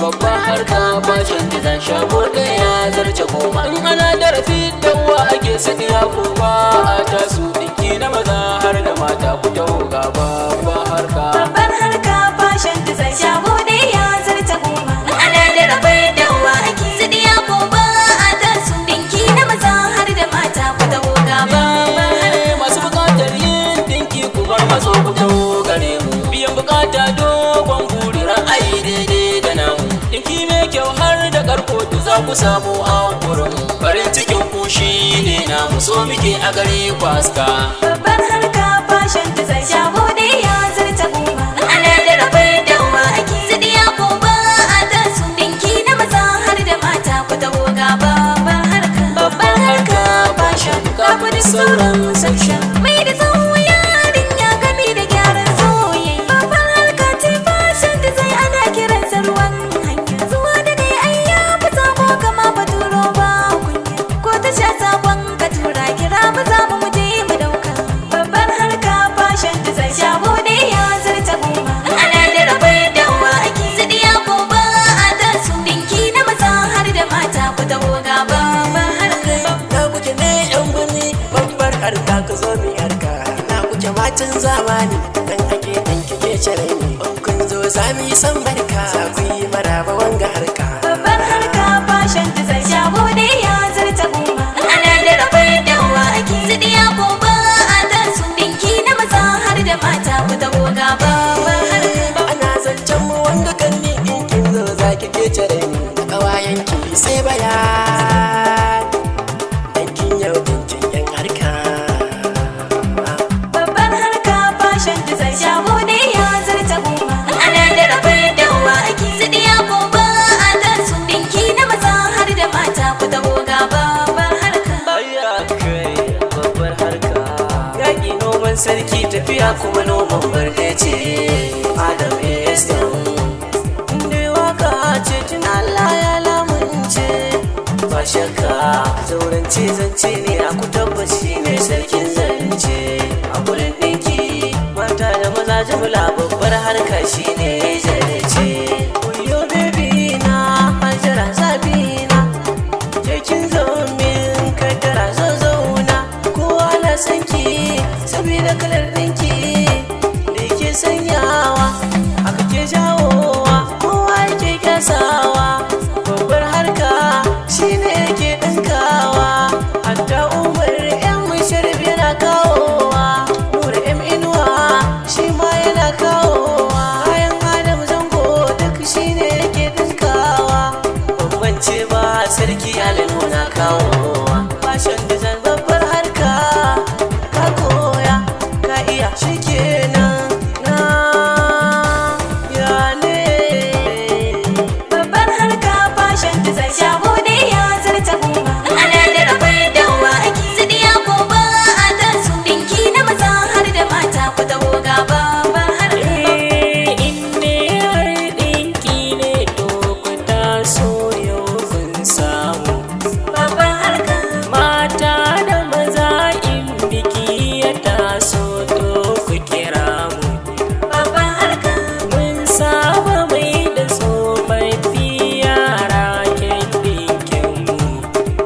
babban harka fashion design shago ɗaya zarce goma. In ana darasi dawa ake sani ya kuma a tasu ɗinki na maza har da mata ku taho ga babban harka. Babban harka fashion design shago ɗaya zarce goma. In ana darasi dawa ake sani ya kuma a tasu ɗinki na maza har da mata ku taho ga babban harka. Masu buƙatar yin ɗinki ku bar maso ku taho gare mu. Biyan buƙata dogon buri ra'ayi daidai da namu. Ɗinki mai kyau har da ƙarko da za ku samu a wurin. Farin cikin ku shi ne namu so muke a gare ku haska. Babban harka fashion design shago ɗaya zarce goma. In ana darasi dawa ake sani ya kuma a tasu ɗinki na maza har da mata ku taho ga babban harka. Babban harka fashion ka gudu sauran section. Mai da tsawon yarin ya gami da gyaran soyayya. Babban harka ce fashion design ana kiransa ruwan hanya. Zuwa da kai ai ya fi sabo kama baturo ba kunya. Ko ta sha sabon ka tura kira ba za mu je mu dauka. Babban harka fashion design shago ɗaya zarce goma. In ana darasi dawa ake sani ya kuma a tasu ɗinki na maza har da mata ku taho ga babban harka. Na kuke ne yan birni babbar harka ku zo mi harka. Na kuke matan zamani dan ake dan kike cire ni. In kun zo za mu yi san barka za ku yi maraba wanga harka. Babban harka fashion design shago ɗaya zarce goma. In ana darasi dawa ake sani ya kuma a tasu ɗinki na maza har da mata ku taho ga babban harka. Ana zancen mu wanda kan ni in kin zo za ki ke cire ni. Da kawayen ki sai bayan dan kin yau dinkin yan harka. Babban harka fashion design shago ɗaya zarce goma. In ana darasi dawa ake sani ya kuma a tasu ɗinki na maza har da mata ku taho ga babban harka. Ayya kai babbar harka. Yaƙi noman sarki tafiya kuma noman barde ce. Adam Eston. Inda waka ce tun Allah ya lamunce. Ba shakka zaurance zance ne a ku tabbaci ne sarkin zance. A gurin ɗinki mata da maza jimla babbar harka shi ne zarce. Wayo baby na hajara zabi na. Kekin zaunin kaddara zo zauna. Kowa na sanki sabida kalar ɗinki da yake sanyawa aka ke jawowa kowa yake kyasawa. Babbar harka shi ne yake ɗinkawa. Hatta umar yan musharif yana kawowa. Nura yan inuwa shi ma yana kawowa. Kayan adam zango duk shi ne yake ɗinkawa. Bambance ba sarki alin na kawowa. Fashion design babbar harka ka koya ka iya shi kenan na ya ne. Babban harka fashion design shago ɗaya zarce goma. In ana darasi dawa ake sani ya kuma a tasu ɗinki na maza har da mata ku taho ga babban harka. Inne har ɗinki ne to ku taso yau kun samu. Babban harka. Mata da maza in biki ya taso to ku kira mu. Babban harka. Mun saba mai da tsofaffi yara kyan ɗinkinmu.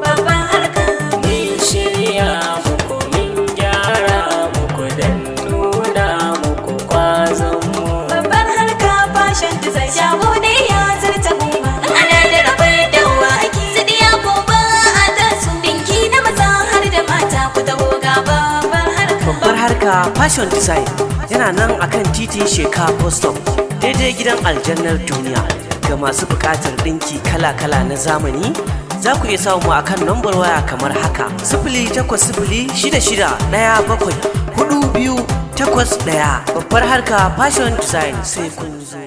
Babban harka. Mun shirya muku mun gyara muku don nuna muku kwazonmu. Babban harka fashion design shago ɗaya zarce goma. In ana darasi dawa ake sani ya kuma a tasu ɗinki na maza har da mata ku taho ga babban harka. Babbar harka fashion design yana nan akan titin Sheka Post Stop daidai gidan aljannar duniya. Ga masu buƙatar ɗinki kala-kala na zamani za ku iya samu a kan lambar waya kamar haka: 0806617428. Babbar harka fashion design sai kun zo.